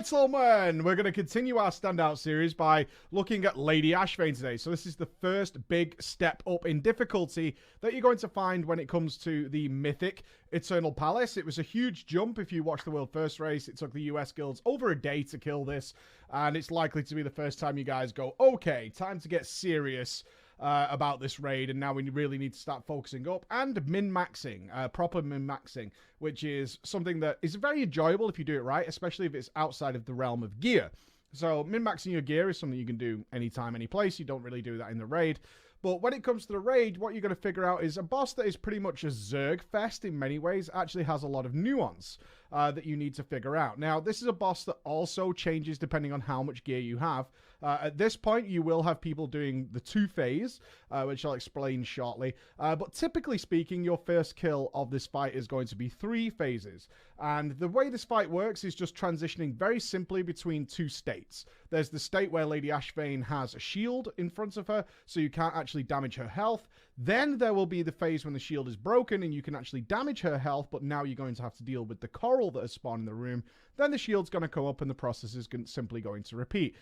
Gentlemen, we're going to continue our standout series by looking at Lady Ashvane today. So this is the first big step up in difficulty that you're going to find when it comes to the mythic Eternal Palace. It was a huge jump if you watched the World First Race. It took the US guilds over a day to kill this, and it's likely to be the first time you guys go, okay, time to get serious about this raid, and now we really need to start focusing up and min-maxing, proper min-maxing, which is something that is very enjoyable if you do it right, especially if it's outside of the realm of gear. So min-maxing your gear is something you can do anytime, any place. You don't really do that in the raid. But when it comes to the raid, what you're going to figure out is a boss that is pretty much a Zerg fest in many ways actually has a lot of nuance that you need to figure out. Now, this is a boss that also changes depending on how much gear you have. At this point, you will have people doing the 2-phase, which I'll explain shortly. But typically speaking, your first kill of this fight is going to be 3 phases. And the way this fight works is just transitioning very simply between 2 states. There's the state where Lady Ashvane has a shield in front of her, so you can't actually damage her health. Then there will be the phase when the shield is broken and you can actually damage her health, but now you're going to have to deal with the coral that has spawned in the room. Then the shield's going to come up and the process is simply going to repeat.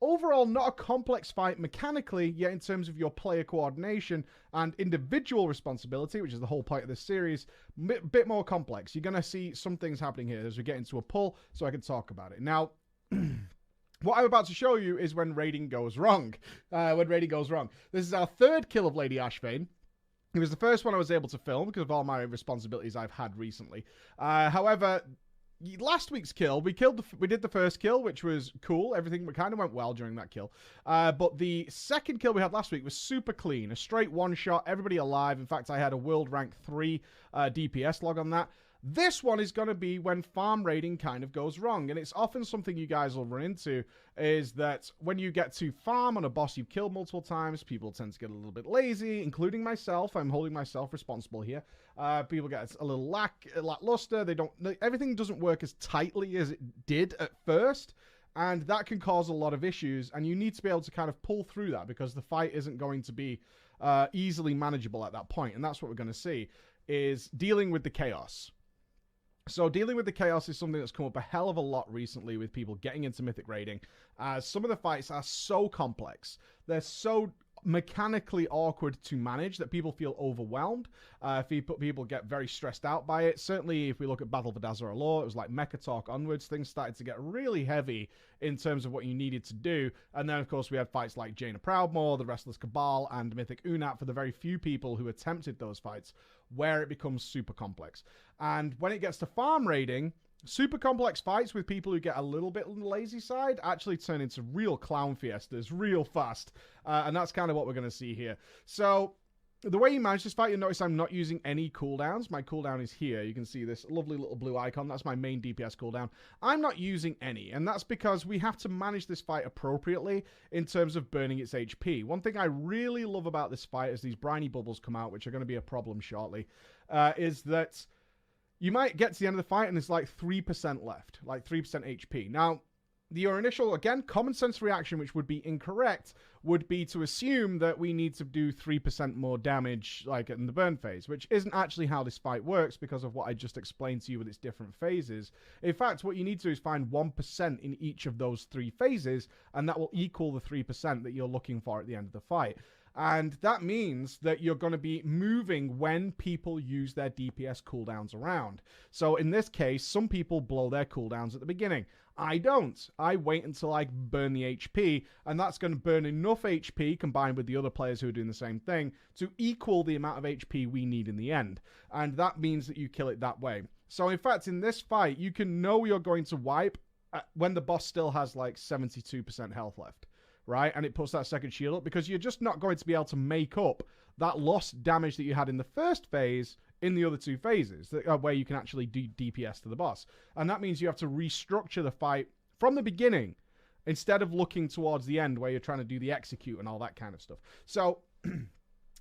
Overall, not a complex fight mechanically, yet in terms of your player coordination and individual responsibility, which is the whole point of this series, bit more complex. You're going to see some things happening here as we get into a pull, so I can talk about it. Now, what I'm about to show you is when raiding goes wrong. This is our 3rd kill of Lady Ashvane. It was the first one I was able to film because of all my responsibilities I've had recently. However, last week's kill, we did the first kill, which was cool. Everything kind of went well during that kill. But the second kill we had last week was super clean. A straight one-shot, everybody alive. In fact, I had a world rank 3 DPS log on that. This one is going to be when farm raiding kind of goes wrong, and it's often something you guys will run into, is that when you get to farm on a boss you've killed multiple times, people tend to get a little bit lazy, including myself. I'm holding myself responsible here. People get a little lackluster. Everything doesn't work as tightly as it did at first, and that can cause a lot of issues, and you need to be able to kind of pull through that because the fight isn't going to be easily manageable at that point, and that's what we're going to see, is dealing with the chaos. So dealing with the chaos is something that's come up a hell of a lot recently with people getting into mythic raiding, as some of the fights are so complex. They're so mechanically awkward to manage that people feel overwhelmed. People get very stressed out by it. Certainly, if we look at Battle for Dazara Law, it was like Mecha Talk onwards. Things started to get really heavy in terms of what you needed to do. And then, of course, we had fights like Jaina Proudmoore, the Restless Cabal, and Mythic Unat for the very few people who attempted those fights, where it becomes super complex. And when it gets to farm raiding, super complex fights with people who get a little bit on the lazy side actually turn into real clown fiestas real fast. And that's kind of what we're going to see here. So the way you manage this fight, you'll notice I'm not using any cooldowns. My cooldown is here. You can see this lovely little blue icon. That's my main DPS cooldown. I'm not using any, and that's because we have to manage this fight appropriately in terms of burning its HP. One thing I really love about this fight as these briny bubbles come out, which are going to be a problem shortly, is that you might get to the end of the fight and there's like 3% left, like 3% HP. Now, your initial, again, common sense reaction, which would be incorrect, would be to assume that we need to do 3% more damage, like in the burn phase, which isn't actually how this fight works because of what I just explained to you with its different phases. In fact, what you need to do is find 1% in each of those 3 phases, and that will equal the 3% that you're looking for at the end of the fight. And that means that you're going to be moving when people use their DPS cooldowns around. So in this case, some people blow their cooldowns at the beginning. I don't. I wait until I burn the HP, and that's going to burn enough HP combined with the other players who are doing the same thing to equal the amount of HP we need in the end. And that means that you kill it that way. So in fact, in this fight, you can know you're going to wipe when the boss still has like 72% health left. Right? And it puts that second shield up because you're just not going to be able to make up that lost damage that you had in the first phase in the other 2 phases where you can actually do DPS to the boss. And that means you have to restructure the fight from the beginning instead of looking towards the end where you're trying to do the execute and all that kind of stuff. So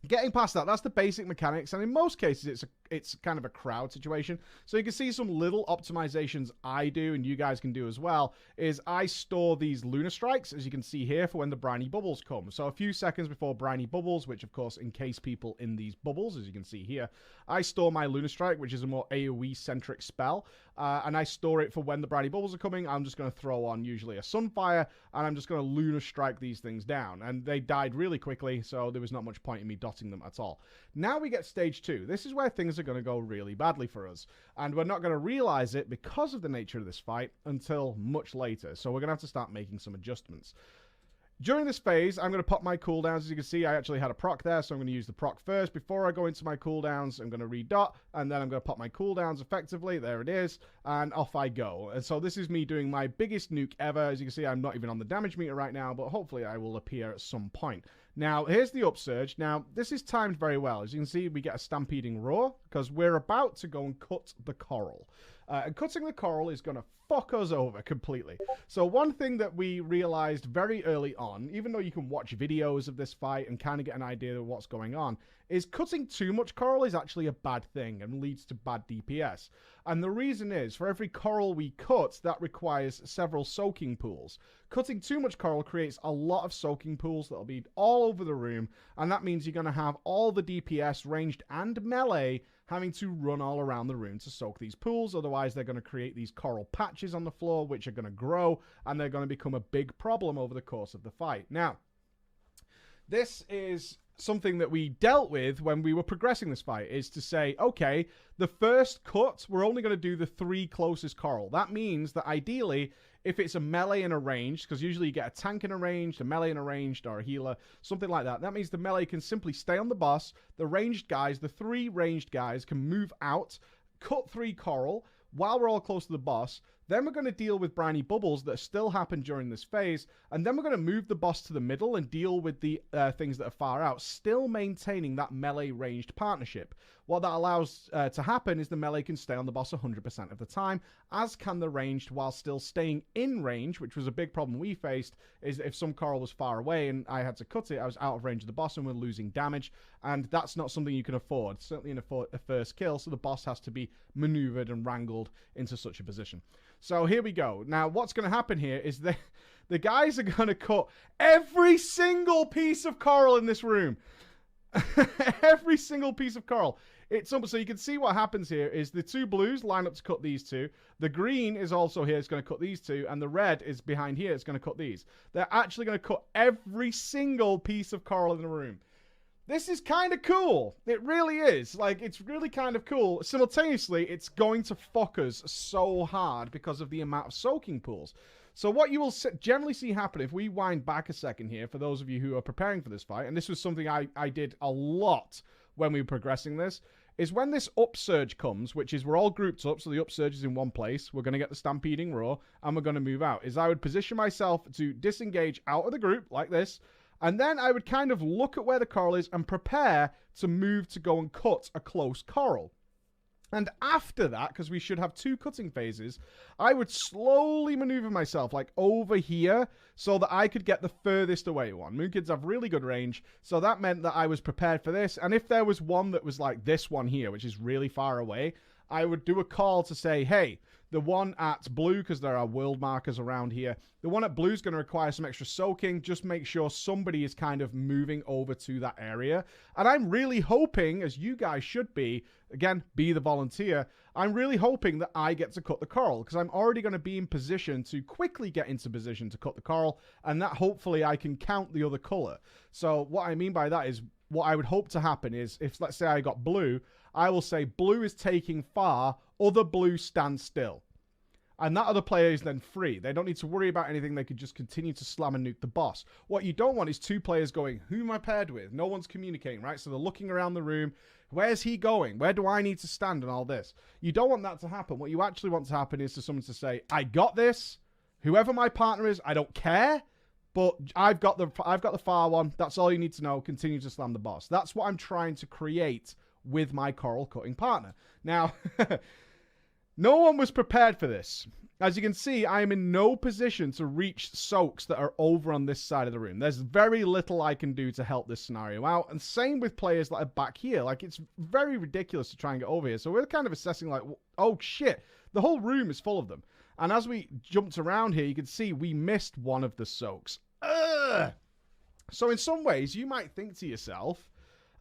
getting past that, that's the basic mechanics. And in most cases, it's a it's kind of a crowd situation. So you can see some little optimizations I do, and you guys can do as well, is I store these lunar strikes, as you can see here, for when the briny bubbles come. So a few seconds before briny bubbles, which of course encase people in these bubbles, as you can see here, I store my lunar strike, which is a more AoE centric spell, and I store it for when the briny bubbles are coming. I'm just going to throw on usually a sunfire, and I'm just going to lunar strike these things down, and they died really quickly, so there was not much point in me dotting them at all. Now we get stage 2. This is where things are going to go really badly for us, and we're not going to realize it because of the nature of this fight until much later, so we're going to have to start making some adjustments. During this phase, I'm going to pop my cooldowns. As you can see, I actually had a proc there, so I'm going to use the proc first. Before I go into my cooldowns, I'm going to redot, and then I'm going to pop my cooldowns effectively. There it is, and off I go. And so this is me doing my biggest nuke ever. As you can see, I'm not even on the damage meter right now, but hopefully I will appear at some point. Now, here's the upsurge. Now, this is timed very well. As you can see, we get a stampeding roar, because we're about to go and cut the coral. And cutting the coral is going to fuck us over completely. So one thing that we realized very early on, even though you can watch videos of this fight and kind of get an idea of what's going on, is cutting too much coral is actually a bad thing and leads to bad DPS. And the reason is, for every coral we cut, that requires several soaking pools. Cutting too much coral creates a lot of soaking pools that'll be all over the room, and that means you're going to have all the DPS, ranged and melee, having to run all around the room to soak these pools. Otherwise, they're going to create these coral patches on the floor, which are going to grow, and they're going to become a big problem over the course of the fight. Now, this is something that we dealt with when we were progressing this fight, is to say, okay, the first cut, we're only going to do the 3 closest coral. That means that ideally, if it's a melee and a ranged, because usually you get a tank and a ranged, a melee and a ranged, or a healer, something like that. That means the melee can simply stay on the boss. The ranged guys, the 3 ranged guys, can move out, cut 3 coral while we're all close to the boss. Then we're going to deal with briny bubbles that still happen during this phase, and then we're going to move the boss to the middle and deal with the things that are far out, still maintaining that melee ranged partnership. What that allows to happen is the melee can stay on the boss 100% of the time, as can the ranged, while still staying in range, which was a big problem we faced, is if some coral was far away and I had to cut it, I was out of range of the boss and we're losing damage, and that's not something you can afford, certainly in a first kill, so the boss has to be maneuvered and wrangled into such a position. So here we go. Now, what's going to happen here is the guys are going to cut every single piece of coral in this room. Every single piece of coral. So you can see what happens here is the 2 blues line up to cut these 2. The green is also here. It's going to cut these 2. And the red is behind here. It's going to cut these. They're actually going to cut every single piece of coral in the room. This is kind of cool. It really is. Like, it's really kind of cool. Simultaneously, it's going to fuck us so hard because of the amount of soaking pools. So what you will generally see happen, if we wind back a second here, for those of you who are preparing for this fight, and this was something I did a lot when we were progressing this, is when this upsurge comes, which is we're all grouped up, so the upsurge is in one place, we're going to get the stampeding roar, and we're going to move out, is I would position myself to disengage out of the group, like this, and then I would kind of look at where the coral is and prepare to move to go and cut a close coral. And after that, because we should have 2 cutting phases, I would slowly maneuver myself, like over here, so that I could get the furthest away one. Moonkids have really good range, so that meant that I was prepared for this. And if there was one that was like this one here, which is really far away, I would do a call to say, hey, the one at blue, because there are world markers around here, the one at blue is going to require some extra soaking. Just make sure somebody is kind of moving over to that area. And I'm really hoping, as you guys should be, again, be the volunteer, I'm really hoping that I get to cut the coral, because I'm already going to be in position to quickly get into position to cut the coral, and that hopefully I can count the other color. So what I mean by that is, what I would hope to happen is, if let's say I got blue, I will say blue is taking far, other blue stand still. And that other player is then free. They don't need to worry about anything. They could just continue to slam and nuke the boss. What you don't want is 2 players going, who am I paired with? No one's communicating, right? So they're looking around the room. Where's he going? Where do I need to stand and all this? You don't want that to happen. What you actually want to happen is for someone to say, I got this. Whoever my partner is, I don't care. But I've got the far one. That's all you need to know. Continue to slam the boss. That's what I'm trying to create with my coral cutting partner. Now, No one was prepared for this. As you can see, I am in no position to reach soaks that are over on this side of the room. There's very little I can do to help this scenario out. And same with players that are back here. Like, it's very ridiculous to try and get over here. So we're kind of assessing like, oh shit, the whole room is full of them. And as we jumped around here, you can see we missed one of the soaks. Ugh! So in some ways, you might think to yourself,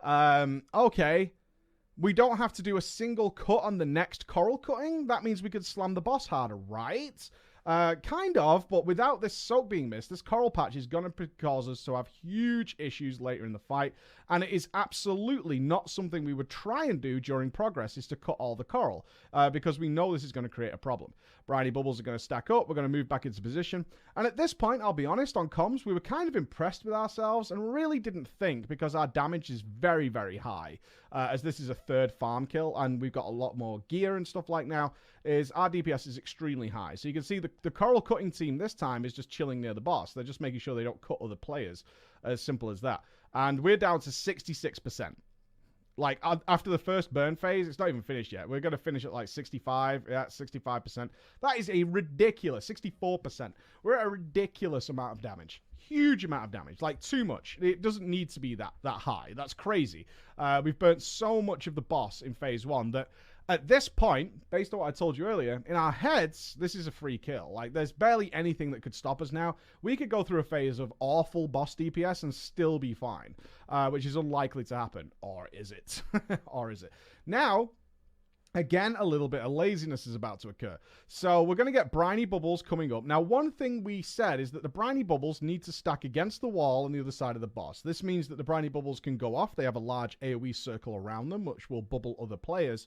okay, we don't have to do a single cut on the next coral cutting. That means we could slam the boss harder, right? Kind of, but without this soak being missed, this coral patch is going to cause us to have huge issues later in the fight, and it is absolutely not something we would try and do during progress, is to cut all the coral, because we know this is going to create a problem. Briny bubbles are going to stack up, we're going to move back into position, and at this point, I'll be honest, on comms, we were kind of impressed with ourselves and really didn't think, because our damage is very, very high, as this is a third farm kill, and we've got a lot more gear and stuff like now, is our DPS is extremely high. So you can see the coral cutting team this time is just chilling near the boss. They're just making sure they don't cut other players. As simple as that. And we're down to 66%. Like, after the first burn phase, it's not even finished yet. We're going to finish at like 65. Yeah, 65%. That is a ridiculous 64%. We're at a ridiculous amount of damage. Huge amount of damage. Like, too much. It doesn't need to be that high. That's crazy. We've burnt so much of the boss in phase 1 that at this point, based on what I told you earlier, in our heads, this is a free kill. Like, there's barely anything that could stop us now. We could go through a phase of awful boss DPS and still be fine, which is unlikely to happen. Or is it? Or is it? Now, again, a little bit of laziness is about to occur. So we're going to get briny bubbles coming up. Now, one thing we said is that the briny bubbles need to stack against the wall on the other side of the boss. This means that the briny bubbles can go off. They have a large AoE circle around them, which will bubble other players.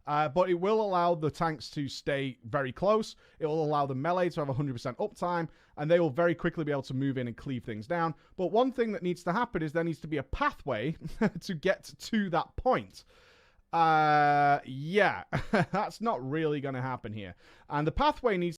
But it will allow the tanks to stay very close. It will allow the melee to have 100% uptime, and they will very quickly be able to move in and cleave things down. But one thing that needs to happen is there needs to be a pathway to get to that point. Yeah, that's not really going to happen here. And the pathway needs